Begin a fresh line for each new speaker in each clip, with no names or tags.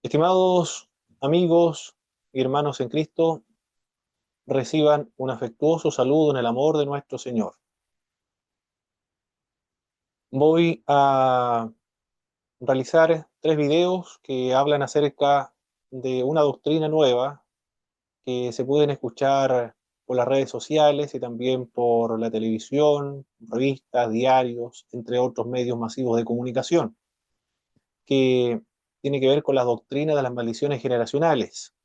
Estimados amigos y hermanos en Cristo, reciban un afectuoso saludo en el amor de nuestro Señor. Voy a realizar 3 videos que hablan acerca de una doctrina nueva que se pueden escuchar por las redes sociales y también por la televisión, revistas, diarios, entre otros medios masivos de comunicación, que tiene que ver con la doctrina de las maldiciones generacionales.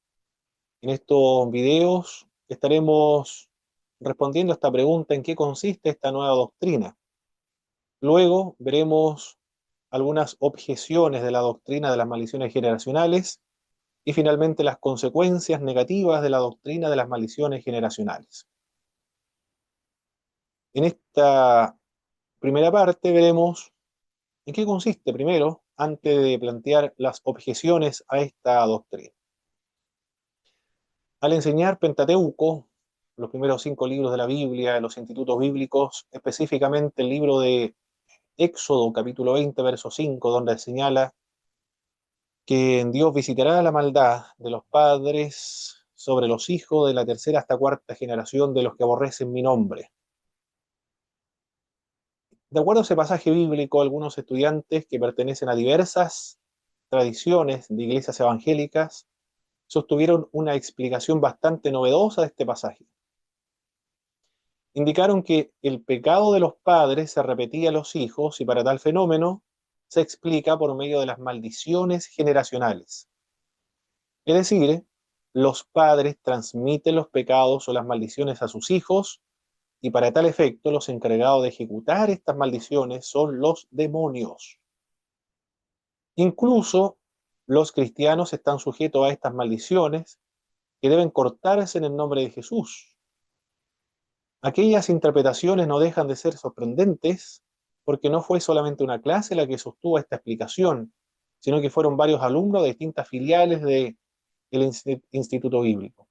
En estos videos estaremos respondiendo a esta pregunta: ¿en qué consiste esta nueva doctrina? Luego veremos algunas objeciones de la doctrina de las maldiciones generacionales y finalmente las consecuencias negativas de la doctrina de las maldiciones generacionales. En esta primera parte veremos en qué consiste primero, antes de plantear las objeciones a esta doctrina. Al enseñar Pentateuco, los primeros 5 libros de la Biblia, en los institutos bíblicos, específicamente el libro de Éxodo, capítulo 20, verso 5, donde señala que Dios visitará la maldad de los padres sobre los hijos de la tercera hasta cuarta generación de los que aborrecen mi nombre. De acuerdo a ese pasaje bíblico, algunos estudiantes que pertenecen a diversas tradiciones de iglesias evangélicas sostuvieron una explicación bastante novedosa de este pasaje. Indicaron que el pecado de los padres se repetía en los hijos y para tal fenómeno se explica por medio de las maldiciones generacionales. Es decir, los padres transmiten los pecados o las maldiciones a sus hijos y para tal efecto los encargados de ejecutar estas maldiciones son los demonios. Incluso los cristianos están sujetos a estas maldiciones que deben cortarse en el nombre de Jesús. Aquellas interpretaciones no dejan de ser sorprendentes porque no fue solamente una clase la que sostuvo esta explicación, sino que fueron varios alumnos de distintas filiales del Instituto Bíblico.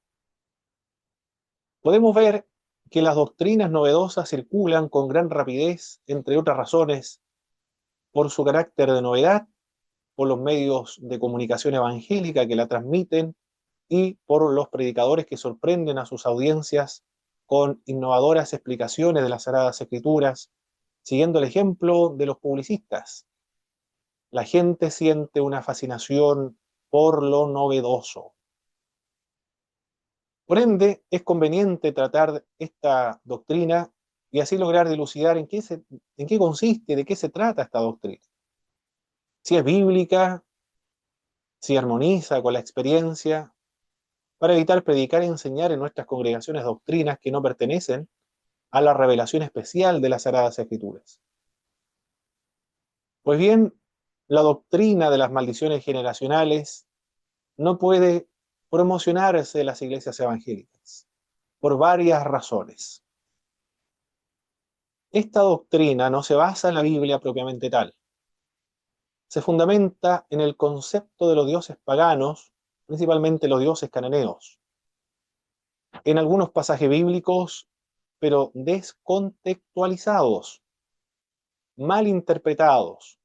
Podemos ver que las doctrinas novedosas circulan con gran rapidez, entre otras razones, por su carácter de novedad, por los medios de comunicación evangélica que la transmiten y por los predicadores que sorprenden a sus audiencias con innovadoras explicaciones de las Sagradas Escrituras, siguiendo el ejemplo de los publicistas. La gente siente una fascinación por lo novedoso. Por ende, es conveniente tratar esta doctrina y así lograr dilucidar en qué consiste, de qué se trata esta doctrina. Si es bíblica, si armoniza con la experiencia, para evitar predicar y enseñar en nuestras congregaciones doctrinas que no pertenecen a la revelación especial de las Sagradas Escrituras. Pues bien, la doctrina de las maldiciones generacionales no puede promocionarse en las iglesias evangélicas por varias razones. Esta doctrina no se basa en la Biblia propiamente tal. Se fundamenta en el concepto de los dioses paganos, principalmente los dioses cananeos. En algunos pasajes bíblicos, pero descontextualizados, mal interpretados,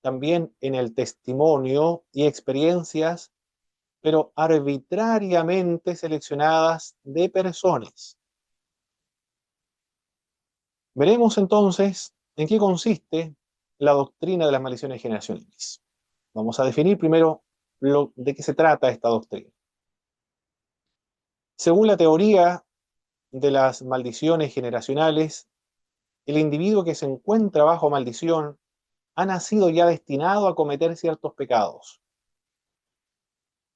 también en el testimonio y experiencias, pero arbitrariamente seleccionadas de personas. Veremos entonces en qué consiste la doctrina de las maldiciones generacionales. Vamos a definir primero de qué se trata esta doctrina. Según la teoría de las maldiciones generacionales, el individuo que se encuentra bajo maldición ha nacido ya destinado a cometer ciertos pecados.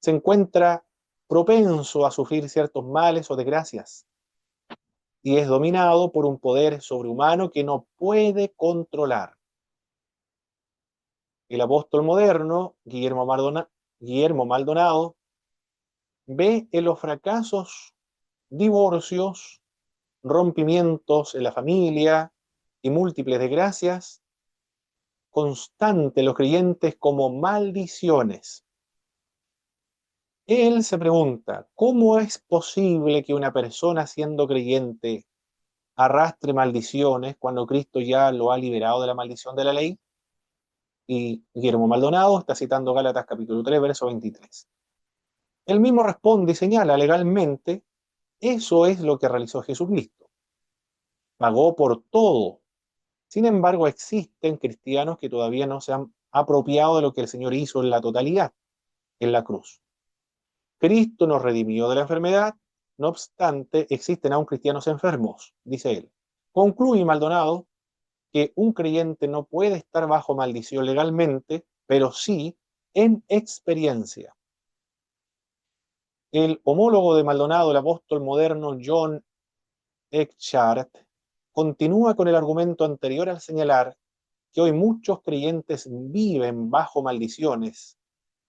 Se encuentra propenso a sufrir ciertos males o desgracias y es dominado por un poder sobrehumano que no puede controlar. El apóstol moderno, Guillermo Maldonado, ve en los fracasos, divorcios, rompimientos en la familia y múltiples desgracias constantes los creyentes como maldiciones. Él se pregunta, ¿cómo es posible que una persona siendo creyente arrastre maldiciones cuando Cristo ya lo ha liberado de la maldición de la ley? Y Guillermo Maldonado está citando Gálatas capítulo 3, verso 23. Él mismo responde y señala legalmente, eso es lo que realizó Jesucristo. Pagó por todo. Sin embargo, existen cristianos que todavía no se han apropiado de lo que el Señor hizo en la totalidad, en la cruz. Cristo nos redimió de la enfermedad, no obstante, existen aún cristianos enfermos, dice él. Concluye Maldonado que un creyente no puede estar bajo maldición legalmente, pero sí en experiencia. El homólogo de Maldonado, el apóstol moderno John Eckhardt, continúa con el argumento anterior al señalar que hoy muchos creyentes viven bajo maldiciones,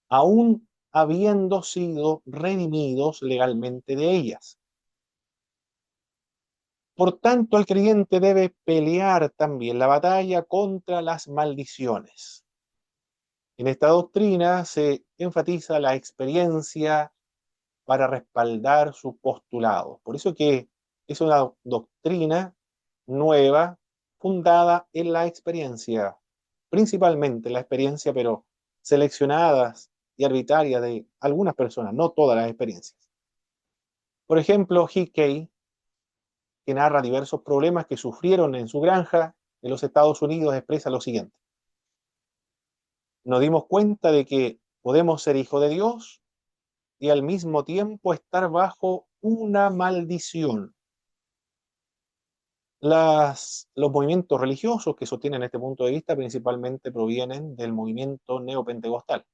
aún habiendo sido redimidos legalmente de ellas. Por tanto, el creyente debe pelear también la batalla contra las maldiciones. En esta doctrina se enfatiza la experiencia para respaldar su postulado. Por eso que es una doctrina nueva, fundada en la experiencia, principalmente la experiencia, pero seleccionadas y arbitrarias de algunas personas, no todas las experiencias. Por ejemplo, Hickey, que narra diversos problemas que sufrieron en su granja en los Estados Unidos, expresa lo siguiente. Nos dimos cuenta de que podemos ser hijos de Dios y al mismo tiempo estar bajo una maldición. Los movimientos religiosos que sostienen este punto de vista principalmente provienen del movimiento neopentecostal.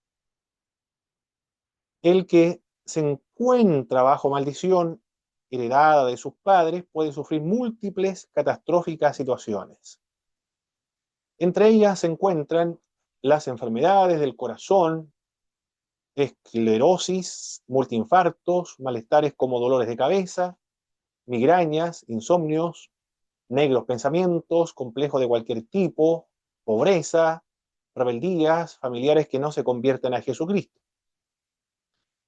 El que se encuentra bajo maldición heredada de sus padres puede sufrir múltiples catastróficas situaciones. Entre ellas se encuentran las enfermedades del corazón, esclerosis, multiinfartos, malestares como dolores de cabeza, migrañas, insomnios, negros pensamientos, complejos de cualquier tipo, pobreza, rebeldías, familiares que no se convierten a Jesucristo,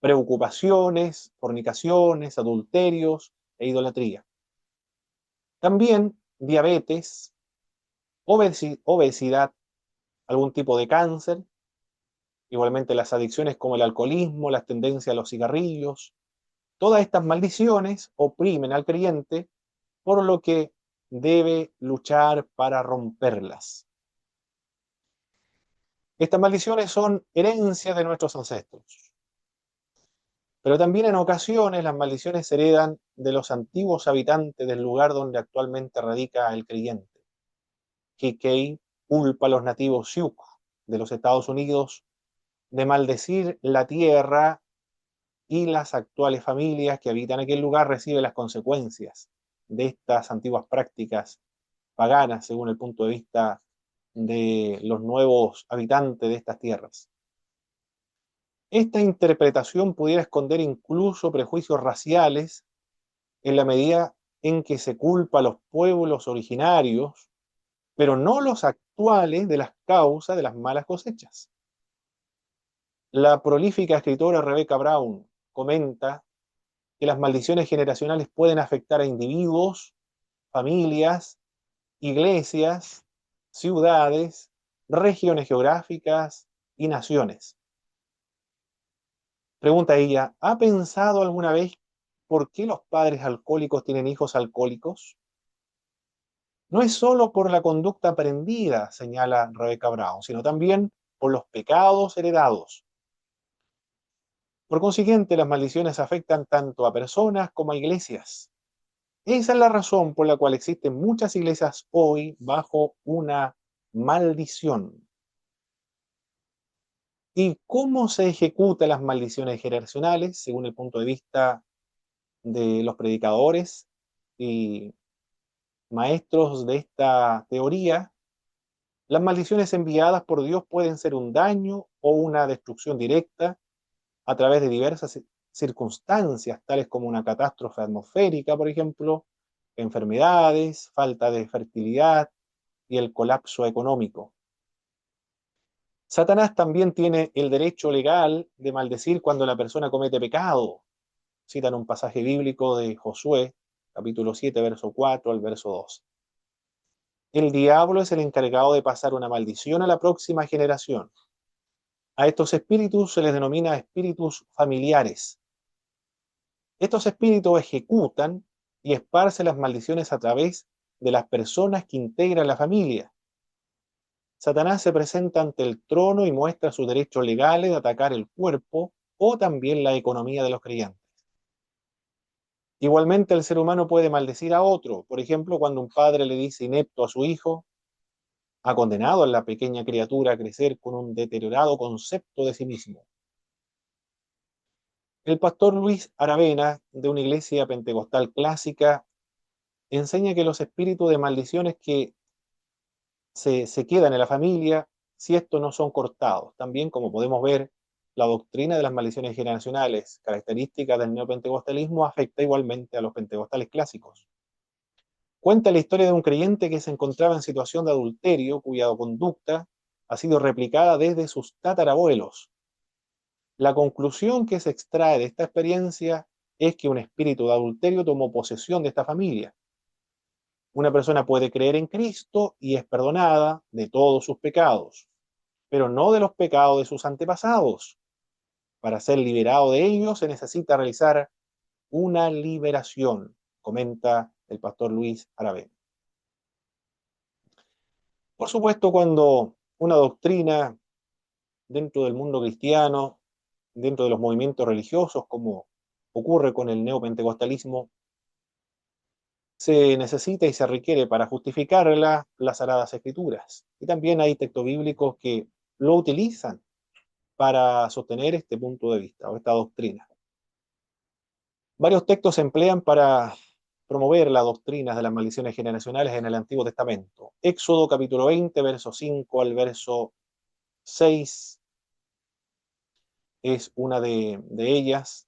preocupaciones, fornicaciones, adulterios e idolatría. También diabetes, obesidad, algún tipo de cáncer, igualmente las adicciones como el alcoholismo, las tendencias a los cigarrillos. Todas estas maldiciones oprimen al creyente, por lo que debe luchar para romperlas. Estas maldiciones son herencias de nuestros ancestros, pero también en ocasiones las maldiciones se heredan de los antiguos habitantes del lugar donde actualmente radica el creyente. Hickey culpa a los nativos Sioux de los Estados Unidos de maldecir la tierra y las actuales familias que habitan aquel lugar reciben las consecuencias de estas antiguas prácticas paganas según el punto de vista de los nuevos habitantes de estas tierras. Esta interpretación pudiera esconder incluso prejuicios raciales en la medida en que se culpa a los pueblos originarios, pero no los actuales de las causas de las malas cosechas. La prolífica escritora Rebecca Brown comenta que las maldiciones generacionales pueden afectar a individuos, familias, iglesias, ciudades, regiones geográficas y naciones. Pregunta ella, ¿ha pensado alguna vez por qué los padres alcohólicos tienen hijos alcohólicos? No es solo por la conducta aprendida, señala Rebecca Brown, sino también por los pecados heredados. Por consiguiente, las maldiciones afectan tanto a personas como a iglesias. Esa es la razón por la cual existen muchas iglesias hoy bajo una maldición. ¿Y cómo se ejecutan las maldiciones generacionales según el punto de vista de los predicadores y maestros de esta teoría? Las maldiciones enviadas por Dios pueden ser un daño o una destrucción directa a través de diversas circunstancias, tales como una catástrofe atmosférica, por ejemplo, enfermedades, falta de fertilidad y el colapso económico. Satanás también tiene el derecho legal de maldecir cuando la persona comete pecado. Citan un pasaje bíblico de Josué, capítulo 7, verso 4 al verso 2. El diablo es el encargado de pasar una maldición a la próxima generación. A estos espíritus se les denomina espíritus familiares. Estos espíritus ejecutan y esparcen las maldiciones a través de las personas que integran la familia. Satanás se presenta ante el trono y muestra sus derechos legales de atacar el cuerpo o también la economía de los creyentes. Igualmente, el ser humano puede maldecir a otro. Por ejemplo, cuando un padre le dice inepto a su hijo, ha condenado a la pequeña criatura a crecer con un deteriorado concepto de sí mismo. El pastor Luis Aravena, de una iglesia pentecostal clásica, enseña que los espíritus de maldiciones que se quedan en la familia, si estos no son cortados. También, como podemos ver, la doctrina de las maldiciones generacionales, característica del neopentecostalismo, afecta igualmente a los pentecostales clásicos. Cuenta la historia de un creyente que se encontraba en situación de adulterio, cuya conducta ha sido replicada desde sus tatarabuelos. La conclusión que se extrae de esta experiencia es que un espíritu de adulterio tomó posesión de esta familia. Una persona puede creer en Cristo y es perdonada de todos sus pecados, pero no de los pecados de sus antepasados. Para ser liberado de ellos se necesita realizar una liberación, comenta el pastor Luis Aravena. Por supuesto, cuando una doctrina dentro del mundo cristiano, dentro de los movimientos religiosos, como ocurre con el neopentecostalismo, se necesita y se requiere para justificarla las Sagradas Escrituras. Y también hay textos bíblicos que lo utilizan para sostener este punto de vista o esta doctrina. Varios textos se emplean para promover las doctrinas de las maldiciones generacionales en el Antiguo Testamento. Éxodo capítulo 20, verso 5 al verso 6 es una de ellas.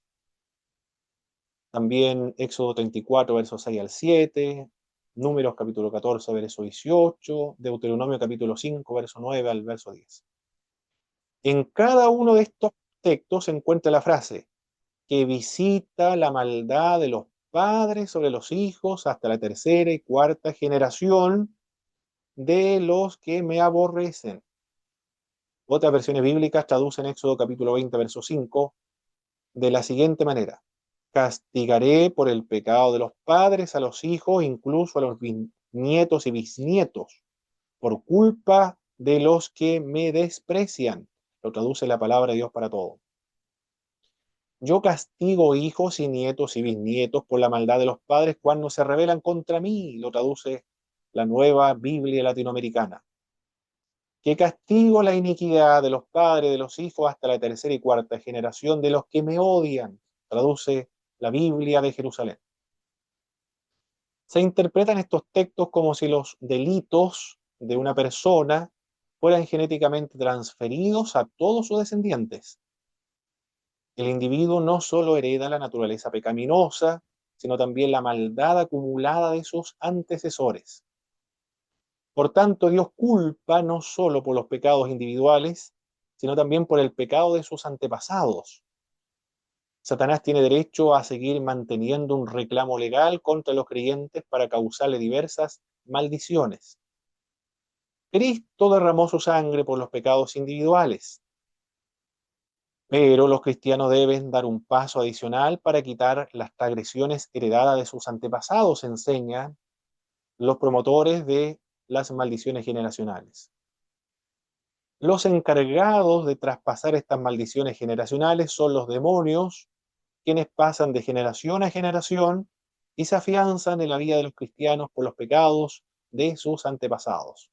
También Éxodo 34, versos 6 al 7, Números capítulo 14, verso 18, Deuteronomio capítulo 5, verso 9 al verso 10. En cada uno de estos textos se encuentra la frase que visita la maldad de los padres sobre los hijos hasta la tercera y cuarta generación de los que me aborrecen. Otras versiones bíblicas traducen Éxodo capítulo 20, verso 5 de la siguiente manera: castigaré por el pecado de los padres a los hijos, incluso a los nietos y bisnietos, por culpa de los que me desprecian. Lo traduce la palabra de Dios para todo. Yo castigo hijos y nietos y bisnietos por la maldad de los padres cuando se rebelan contra mí. Lo traduce la Nueva Biblia Latinoamericana. Que castigo la iniquidad de los padres de los hijos hasta la tercera y cuarta generación de los que me odian. Traduce la Biblia de Jerusalén. Se interpretan estos textos como si los delitos de una persona fueran genéticamente transferidos a todos sus descendientes. El individuo no solo hereda la naturaleza pecaminosa, sino también la maldad acumulada de sus antecesores. Por tanto, Dios culpa no solo por los pecados individuales, sino también por el pecado de sus antepasados. Satanás tiene derecho a seguir manteniendo un reclamo legal contra los creyentes para causarle diversas maldiciones. Cristo derramó su sangre por los pecados individuales, pero los cristianos deben dar un paso adicional para quitar las transgresiones heredadas de sus antepasados, enseñan los promotores de las maldiciones generacionales. Los encargados de traspasar estas maldiciones generacionales son los demonios, quienes pasan de generación a generación y se afianzan en la vida de los cristianos por los pecados de sus antepasados.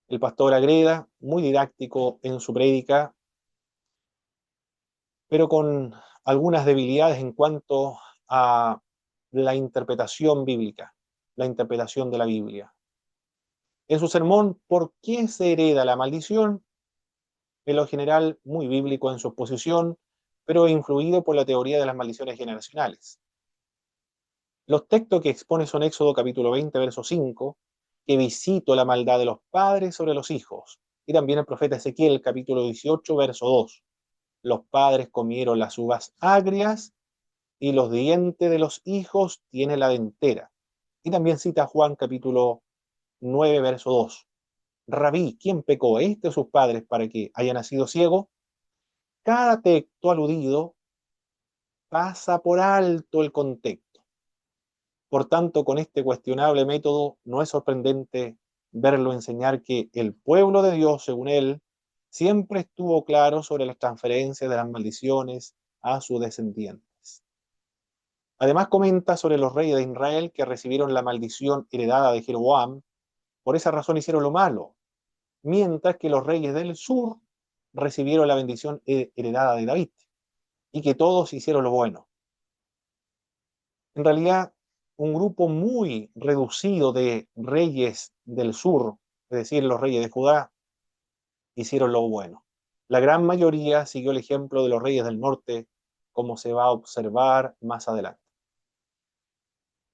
El pastor agrega, muy didáctico en su prédica, pero con algunas debilidades en cuanto a la interpretación bíblica, la interpretación de la Biblia. En su sermón, ¿por qué se hereda la maldición? En lo general, muy bíblico en su exposición, pero influido por la teoría de las maldiciones generacionales. Los textos que expone son Éxodo capítulo 20, verso 5, que visito la maldad de los padres sobre los hijos, y también el profeta Ezequiel capítulo 18, verso 2. Los padres comieron las uvas agrias y los dientes de los hijos tienen la dentera. Y también cita Juan capítulo 9, verso 2. Rabí, ¿quién pecó, este o sus padres, para que haya nacido ciego? Cada texto aludido pasa por alto el contexto. Por tanto, con este cuestionable método, no es sorprendente verlo enseñar que el pueblo de Dios, según él, siempre estuvo claro sobre las transferencias de las maldiciones a sus descendientes. Además, comenta sobre los reyes de Israel que recibieron la maldición heredada de Jeroboam, por esa razón hicieron lo malo, mientras que los reyes del sur recibieron la bendición heredada de David, y que todos hicieron lo bueno. En realidad, un grupo muy reducido de reyes del sur, es decir, los reyes de Judá, hicieron lo bueno. La gran mayoría siguió el ejemplo de los reyes del norte, como se va a observar más adelante.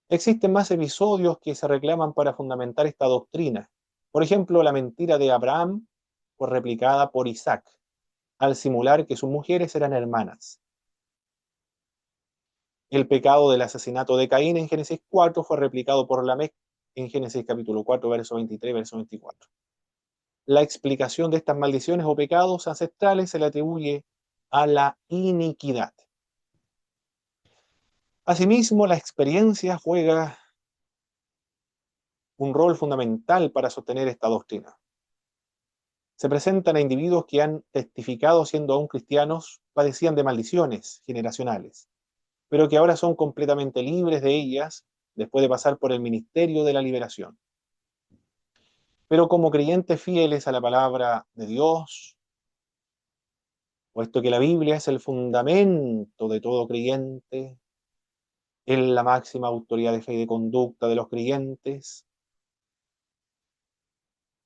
Existen más episodios que se reclaman para fundamentar esta doctrina. Por ejemplo, la mentira de Abraham fue replicada por Isaac, al simular que sus mujeres eran hermanas. El pecado del asesinato de Caín en Génesis 4 fue replicado por Lamec en Génesis capítulo 4, verso 23, verso 24. La explicación de estas maldiciones o pecados ancestrales se le atribuye a la iniquidad. Asimismo, la experiencia juega un rol fundamental para sostener esta doctrina. Se presentan a individuos que han testificado, siendo aún cristianos, padecían de maldiciones generacionales, pero que ahora son completamente libres de ellas después de pasar por el ministerio de la liberación. Pero como creyentes fieles a la palabra de Dios, puesto que la Biblia es el fundamento de todo creyente, es la máxima autoridad de fe y de conducta de los creyentes,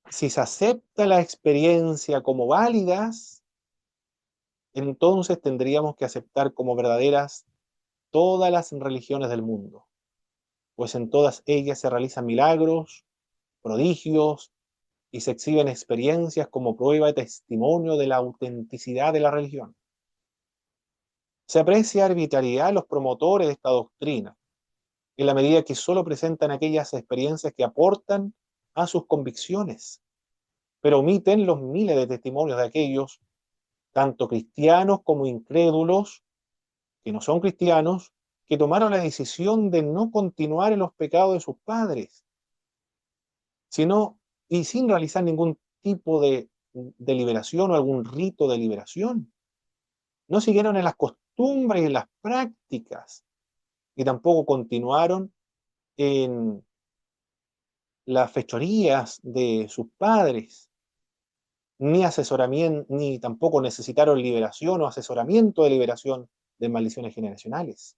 si se acepta la experiencia como válidas, entonces tendríamos que aceptar como verdaderas todas las religiones del mundo, pues en todas ellas se realizan milagros, prodigios y se exhiben experiencias como prueba y testimonio de la autenticidad de la religión. Se aprecia arbitrariedad en los promotores de esta doctrina, en la medida que solo presentan aquellas experiencias que aportan a sus convicciones, pero omiten los miles de testimonios de aquellos, tanto cristianos como incrédulos, que no son cristianos, que tomaron la decisión de no continuar en los pecados de sus padres, sino y sin realizar ningún tipo de liberación o algún rito de liberación. No siguieron en las costumbres y en las prácticas, y tampoco continuaron en las fechorías de sus padres, ni asesoramiento, ni tampoco necesitaron liberación o asesoramiento de liberación de maldiciones generacionales.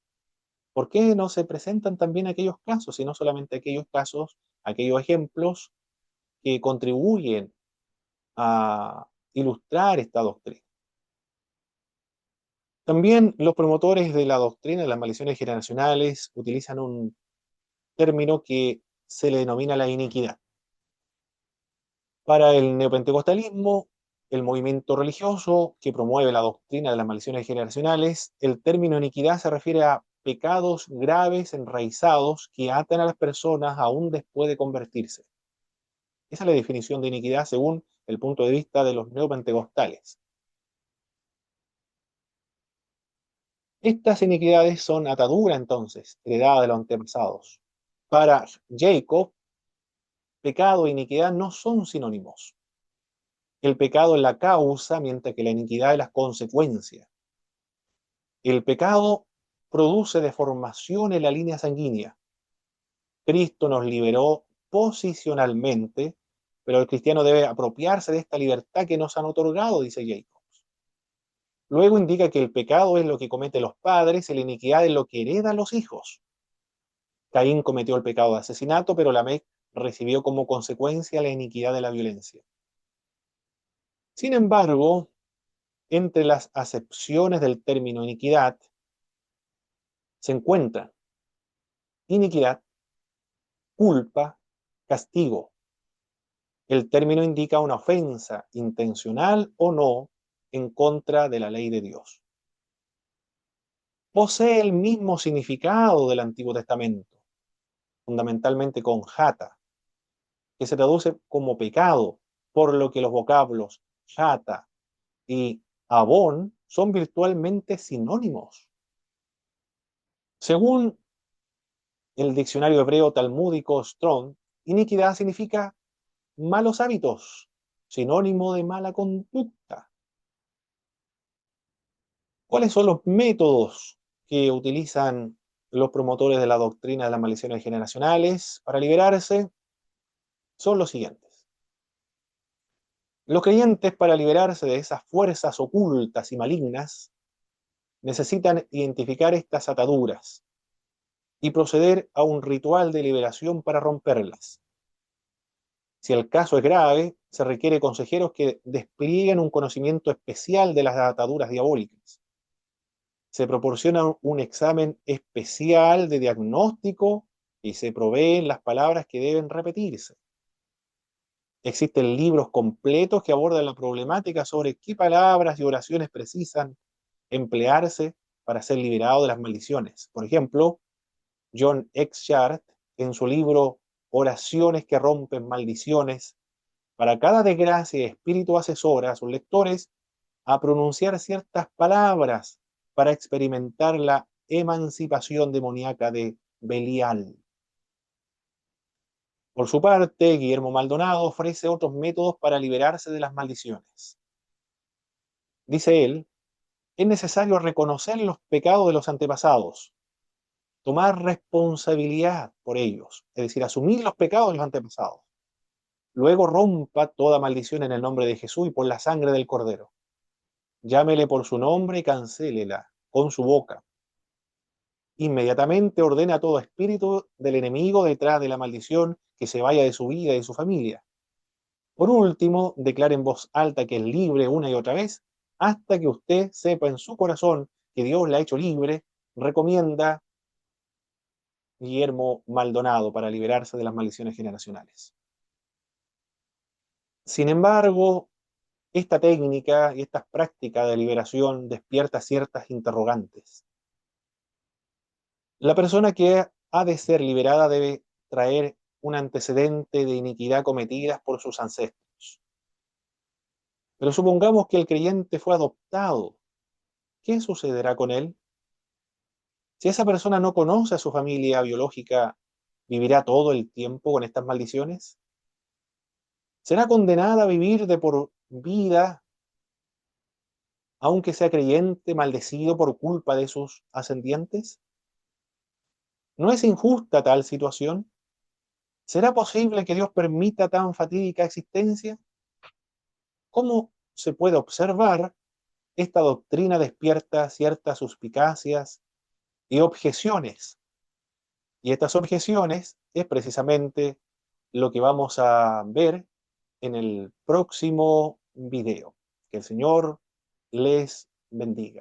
¿Por qué no se presentan también aquellos casos, y no solamente aquellos casos, aquellos ejemplos que contribuyen a ilustrar esta doctrina? También los promotores de la doctrina de las maldiciones generacionales utilizan un término que se le denomina la iniquidad. Para el neopentecostalismo, el movimiento religioso que promueve la doctrina de las maldiciones generacionales, el término iniquidad se refiere a pecados graves enraizados que atan a las personas aún después de convertirse. Esa es la definición de iniquidad según el punto de vista de los neopentecostales. Estas iniquidades son atadura entonces, heredada de los antepasados. Para Jacob, pecado e iniquidad no son sinónimos. El pecado es la causa, mientras que la iniquidad es la consecuencia. El pecado produce deformación en la línea sanguínea. Cristo nos liberó posicionalmente, pero el cristiano debe apropiarse de esta libertad que nos han otorgado, dice Jacob. Luego indica que el pecado es lo que cometen los padres y la iniquidad es lo que heredan los hijos. Caín cometió el pecado de asesinato, pero Lamec recibió como consecuencia la iniquidad de la violencia. Sin embargo, entre las acepciones del término iniquidad se encuentran iniquidad, culpa, castigo. El término indica una ofensa, intencional o no, en contra de la ley de Dios. Posee el mismo significado del Antiguo Testamento. fundamentalmente con jata, que se traduce como pecado, por lo que los vocablos jata y abón son virtualmente sinónimos. Según el diccionario hebreo talmúdico Strong, iniquidad significa malos hábitos, sinónimo de mala conducta. ¿Cuáles son los métodos que utilizan los promotores de la doctrina de las maldiciones generacionales para liberarse? Son los siguientes. Los creyentes, para liberarse de esas fuerzas ocultas y malignas, necesitan identificar estas ataduras y proceder a un ritual de liberación para romperlas. Si el caso es grave, se requiere consejeros que desplieguen un conocimiento especial de las ataduras diabólicas. Se proporciona un examen especial de diagnóstico y se proveen las palabras que deben repetirse. Existen libros completos que abordan la problemática sobre qué palabras y oraciones precisan emplearse para ser liberado de las maldiciones. Por ejemplo, John Exchart, en su libro Oraciones que rompen maldiciones, para cada desgracia y espíritu asesora a sus lectores a pronunciar ciertas palabras para experimentar la emancipación demoníaca de Belial. Por su parte, Guillermo Maldonado ofrece otros métodos para liberarse de las maldiciones. Dice él, es necesario reconocer los pecados de los antepasados, tomar responsabilidad por ellos, es decir, asumir los pecados de los antepasados. Luego rompa toda maldición en el nombre de Jesús y por la sangre del Cordero. Llámele por su nombre y cancélela con su boca. Inmediatamente ordena a todo espíritu del enemigo detrás de la maldición que se vaya de su vida y de su familia. Por último, declare en voz alta que es libre una y otra vez, hasta que usted sepa en su corazón que Dios la ha hecho libre, recomienda Guillermo Maldonado para liberarse de las maldiciones generacionales. Sin embargo, esta técnica y estas prácticas de liberación despierta ciertas interrogantes. La persona que ha de ser liberada debe traer un antecedente de iniquidad cometida por sus ancestros. Pero supongamos que el creyente fue adoptado. ¿Qué sucederá con él? Si esa persona no conoce a su familia biológica, ¿vivirá todo el tiempo con estas maldiciones? ¿Será condenada a vivir de por vida, aunque sea creyente, maldecido por culpa de sus ascendientes? ¿No es injusta tal situación? ¿Será posible que Dios permita tan fatídica existencia? ¿Cómo se puede observar? Esta doctrina despierta ciertas suspicacias y objeciones. Y estas objeciones es precisamente lo que vamos a ver en el próximo video. Que el Señor les bendiga.